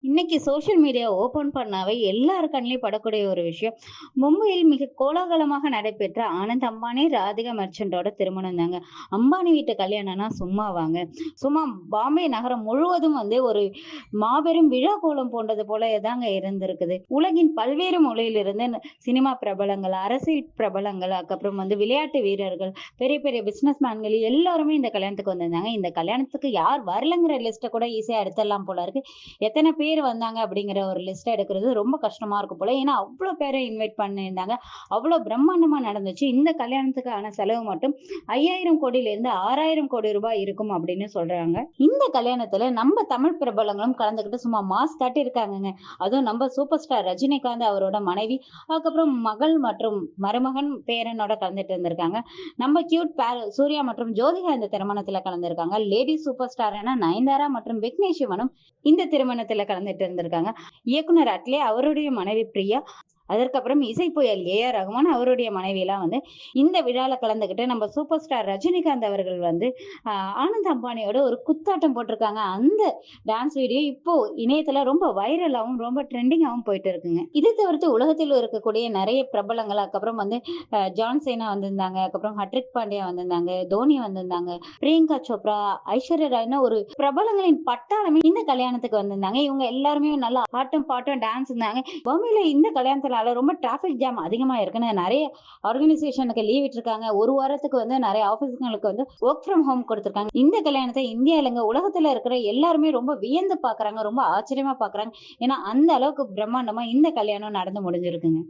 இன்னைக்கு social media open பண்ணாவே எல்லார் கண்ணிலையும் படக்கூடிய ஒரு விஷயம். மும்பையில் மிக கோலாகலமாக நடைபெற்ற ஆனந்த் அம்பானி, ராதிகா மெர்ச்சன்டோட திருமணம் தாங்க. அம்பானி வீட்டு கல்யாணம்னா சும்மாவாங்க. சும்மா பாம்பே நகரம் முழுவதும் ஒரு மாபெரும் விழா கோலம் போன்றது போல தாங்க இருந்திருக்குது. உலகின் பல்வேறு மொழியிலிருந்து சினிமா பிரபலங்கள், அரசியல் பிரபலங்கள், அதுக்கப்புறம் விளையாட்டு வீரர்கள், பெரிய பெரிய பிசினஸ் மேன்கள் எல்லாருமே இந்த கல்யாணத்துக்கு வந்திருந்தாங்க. இந்த கல்யாணத்துக்கு யார் வரலங்கிற லிஸ்ட்டை கூட ஈஸியா எடுத்துடலாம் போல இருக்கு. எத்தனை பேர் வந்தாங்க அப்படிங்கிற ஒரு லிஸ்ட் எடுக்கிறது ரொம்ப கஷ்டமா இருக்கும் போல. ஏன்னா அவ்வளோ பேரை இன்வைட் பண்ணியிருந்தாங்க. அவ்வளோ பிரம்மாண்டமா நடந்துச்சு. இந்த கல்யாணத்துக்கான செலவு மட்டும் 5000 கோடியிலிருந்து 6000 கோடி ரூபாய் இருக்கும் அப்படின்னு சொல்றாங்க. இந்த கல்யாணத்துல நம்ம தமிழ் பிரபலங்களும் கலந்துக்கிட்டு சும்மா மாஸ் காட்டி இருக்காங்கங்க. அதுவும் நம்ம சூப்பர் ஸ்டார் ரஜினிகாந்த் அவரோட மனைவி, அதுக்கப்புறம் மகள் மற்றும் மருமகன் பேரனோட கலந்துட்டு இருந்திருக்காங்க. நம்ம கியூட் சூர்யா மற்றும் ஜோதிகா இந்த திருமணத்துல கலந்துருக்காங்க. லேடி சூப்பர் ஸ்டாரான நயன்தாரா மற்றும் விக்னேஷ் சிவனும் இந்த திருமணத்துல கலந்துட்டு இருந்திருக்காங்க. இயக்குனர் அட்லே அவருடைய மனைவி பிரியா, அதற்கப்புறம் இசை புயல் ஏ.ஆர். ரகுமான் அவருடைய மனைவி எல்லாம் இந்த விழால கலந்துக்கிட்டு நம்ம சூப்பர் ஸ்டார் ரஜினிகாந்த் அவர்கள் ஆனந்த் அம்பானியோட ஒரு குத்தாட்டம் போட்டிருக்காங்க. அந்த டான்ஸ் வீடியோ இப்போ இணையத்துல ரொம்ப வைரலாகவும் ரொம்ப ட்ரெண்டிங்காகவும் போயிட்டு இருக்குங்க. இது தவிர்த்து உலகத்தில் இருக்கக்கூடிய நிறைய பிரபலங்கள், அதுக்கப்புறம் ஜான் சேனா வந்திருந்தாங்க, அதுக்கப்புறம் ஹட்ரிக் பாண்டியா வந்திருந்தாங்க, தோனி வந்திருந்தாங்க, பிரியங்கா சோப்ரா, ஐஸ்வர்யா ராய்னு ஒரு பிரபலங்களின் பட்டாளமே இந்த கல்யாணத்துக்கு வந்திருந்தாங்க. இவங்க எல்லாருமே நல்லா ஆட்டம் பாட்டம் டான்ஸ் இருந்தாங்க. பொம்மையில இந்த கல்யாணத்தினால ரொம்ப டிராபிக் ஜாம் அதிகமா இருக்குன்னு நிறைய ஆர்கனைசேஷனுக்கு லீவ் விட்டுருக்காங்க. ஒரு வாரத்துக்கு நிறைய ஆபீஸ்களுக்கு ஒர்க் ஃப்ரம் ஹோம் கொடுத்திருக்காங்க. இந்த கல்யாணத்தை இந்தியா இல்லைங்க உலகத்துல இருக்கிற எல்லாருமே ரொம்ப வியந்து பாக்குறாங்க, ரொம்ப ஆச்சரியமா பாக்குறாங்க. ஏன்னா அந்த அளவுக்கு பிரம்மாண்டமா இந்த கல்யாணம் நடந்து முடிஞ்சிருக்குங்க.